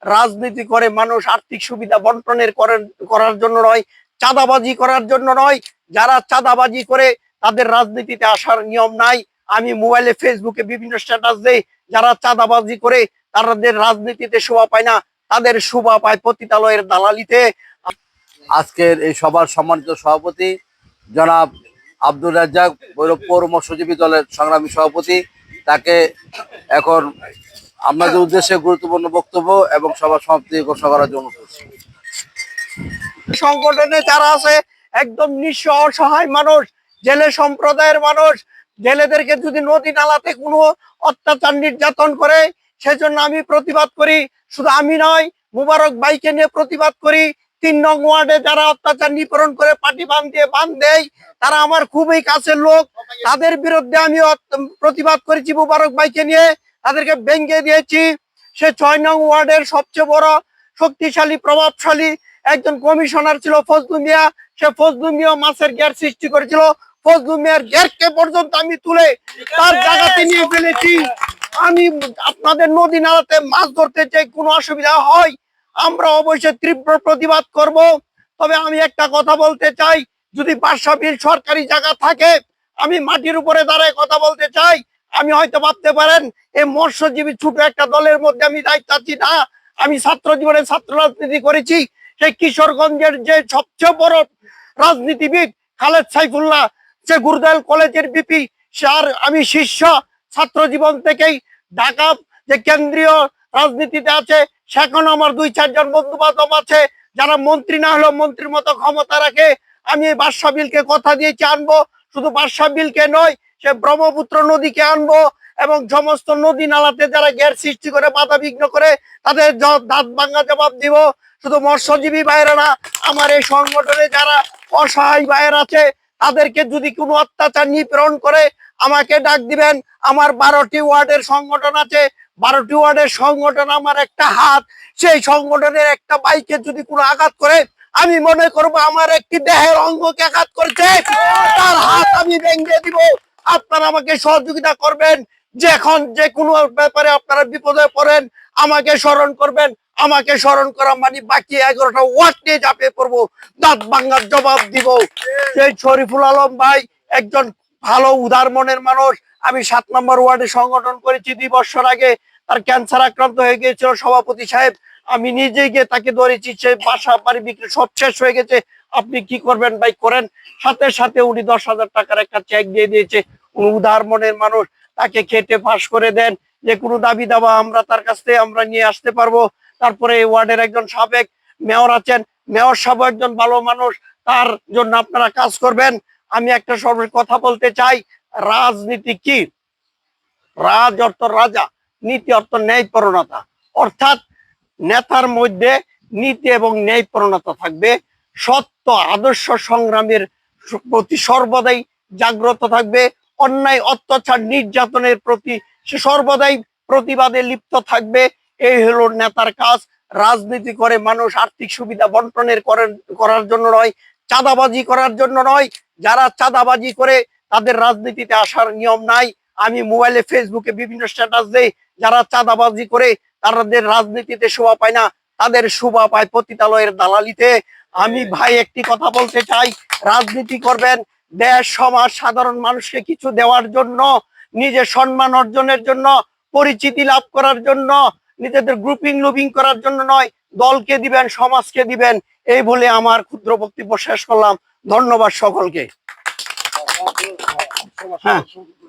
রাজনীতি করে মানুষ আর্থিক সুবিধা বন্টনের করার জন্য নয়, চাঁদাবাজি করার জন্য নয়। যারা চাঁদাবাজি করে তাদের রাজনীতিতে আসার নিয়ম নাই। আমি মোবাইলে ফেসবুকে বিভিন্ন স্ট্যাটাস দেই, যারা চাঁদাবাজি করে তাদের রাজনীতিতে শোভা পায় না, তাদের শোভা পায় পতিতালয়ের দালালিতে। আজকের এই সভার সম্মানিত সভাপতি জনাব আব্দুর রাজ্জাক, ভৈরব পৌর মৎস্যজীবী দলের সংগ্রামী সভাপতি, তাকে এখন আপনাদের উদ্দেশ্যে গুরুত্বপূর্ণ বক্তব্য এবং সভা সমাপ্তি ঘোষণা করার জন্য সংগঠনে যারা আছে একদম নিঃস্ব অসহায় মানুষ, জেলে সম্প্রদায়ের মানুষ, জেলেদেরকে যদি নদী নালাতে কোনো অত্যাচার নির্যাতন করে সেজন্য আমি প্রতিবাদ করি। শুধু আমি নয়, মুবারক ভাইকে নিয়ে প্রতিবাদ করি। 3 নং ওয়ার্ডে যারা অত্যাচার নিপীড়ন করে পাটি বাঁধ দেয়, তারা আমার খুবই কাছের লোক। তাদের বিরুদ্ধে আমি প্রতিবাদ করেছি মুবারক ভাইকে নিয়ে, তাদেরকে ভেঙে দিয়েছি। সে 6 নং ওয়ার্ডের সবচেয়ে বড় শক্তিশালী প্রভাবশালী একজন কমিশনার ছিল ফজলু মিয়া। সে ফজলু মিয়া মাছের গ্যার সৃষ্টি করেছিল। ফজলু মিয়ার গ্যারকে পর্যন্ত আমি তুলে তার জায়গাতে নিয়ে ফেলেছি। আমি আপনাদের নদী নালাতে মাছ ধরতে চাই, কোনো অসুবিধা হয় আমরা অবশ্যই তীব্র প্রতিবাদ করব। তবে আমি একটা কথা বলতে চাই, যদি বাসাবিল সরকারি জায়গা থাকে, আমি মাটির উপরে দাঁড়ায় কথা বলতে চাই। আমি হয়তো ভাবতে পারেন এই মৎস্যজীবী ছোট একটা দলের মধ্যে আমি দায়িত্ব আছি না। আমি ছাত্র জীবনে ছাত্র রাজনীতি করেছি। সেই কিশোরগঞ্জের যে সবচেয়ে বড় রাজনীতিবিদ খালেদ সাইফুল্লাহ, সে গুরুদাল কলেজের বিপি, আর আমি শীর্ষ ছাত্র জীবন থেকেই ঢাকা যে কেন্দ্রীয় রাজনীতিতে আছে, সেখানে আমার 2-4 জন বন্ধু বান্ধব আছে যারা মন্ত্রী না হলেও মন্ত্রীর মতো ক্ষমতা রাখে। আমি এই বাদশা বিলকে কথা দিয়েছি আনবো, শুধু বাদশা বিলকে নয়, সে ব্রহ্মপুত্র নদীকে আনবো এবং সমস্ত নদী নালাতে যারা গ্যার সৃষ্টি করে বাধা বিঘ্ন করে তাদের দাঁত ভাঙা জবাব দিব। শুধু মৎস্যজীবী ভাইয়েরা না, আমার এই সংগঠনে যারা অসহায় ভাইয়ের আছে, তাদেরকে যদি কোনো অত্যাচার নিপীড়ন করে আমাকে ডাক দিবেন। আমার 12টি ওয়ার্ডের সংগঠন আছে, 12টি ওয়ার্ডের সংগঠন আমার একটা হাত। সেই সংগঠনের একটা বাইকে যদি কোনো আঘাত করে, আমি মনে করব আমার একটি দেহের অঙ্গকে আঘাত করেছে, তার হাত আমি ভেঙে দিব। আপনারা আমাকে সহযোগিতা করবেন। যখন যে কোনো ব্যাপারে আপনারা বিপদে পড়েন আমাকে স্মরণ করবেন। আমাকে স্মরণ করা মানে বাকি 11টা ওয়ার্ড নিয়ে ঝাঁপিয়ে পড়বো, দাঁত ভাঙার জবাব দিব। সেই শরীফুল আলম ভাই একজন ভালো উদার মনের মানুষ। আমি 7 নম্বর ওয়ার্ডে সংগঠন করেছি 2 বছর আগে। তার ক্যান্সার আক্রান্ত হয়ে গিয়েছিল সভাপতি সাহেব, আমি নিজে গিয়ে তাকে ধরেছি। সে বাসা বাড়ি বিক্রি সব শেষ হয়ে গেছে। আপনি কি করবেন ভাই করেন। সাথে সাথে উনি 10,000 টাকার একটা চেক দিয়ে দিয়েছে। উনি উদার মনের মানুষ, তাকে খেটে ফাঁস করে দেন। যে কোনো দাবি দাবা আমরা তার কাছ থেকে আমরা নিয়ে আসতে পারবো। তারপরে এই ওয়ার্ডের একজন সাবেক মেয়র আছেন, মেয়র সাহেব একজন ভালো মানুষ, তার জন্য আপনারা কাজ করবেন। আমি একটা সর্বশেষ কথা বলতে চাই, রাজনীতি কি? রাজ অর্থ রাজা, নীতি অর্থ ন্যায়পরণতা। অর্থাৎ নেতার মধ্যে নীতি এবং ন্যায়পরণতা থাকবে, সত্য আদর্শ সংগ্রামের প্রতি সর্বদাই জাগ্রত থাকবে, অন্যায় অত্যাচার নির্যাতনের প্রতি সে সর্বদাই প্রতিবাদে লিপ্ত থাকবে। এই হলো নেতার কাজ। রাজনীতি করে মানুষ আর্থিক সুবিধা বন্টনের করার জন্য নয়, চাঁদাবাজি করার জন্য নয়। যারা চাঁদাবাজি করে তাদের রাজনীতিতে আসার নিয়ম নাই। আমি মোবাইলে ফেসবুকে বিভিন্ন স্ট্যাটাস দেই, যারা চাঁদাবাজি করে তাদের রাজনীতিতে শোভা পায় না, তাদের শোভা পায় পতিতালয়ের দালালিতে। আমি ভাই একটি কথা বলতে চাই, রাজনীতি করবেন দেশ সমাজ সাধারণ মানুষকে কিছু দেওয়ার জন্য, নিজের সম্মান অর্জনের জন্য, পরিচিতি লাভ করার জন্য, নিজেদের গ্রুপিং লুপিং করার জন্য নয়। দলকে দিবেন, সমাজকে দিবেন। এই বলে আমার ক্ষুদ্র বক্তব্য শেষ করলাম। ধন্যবাদ সকলকে। হ্যাঁ,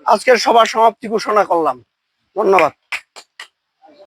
আজকের সভা সমাপ্তি ঘোষণা করলাম। ধন্যবাদ।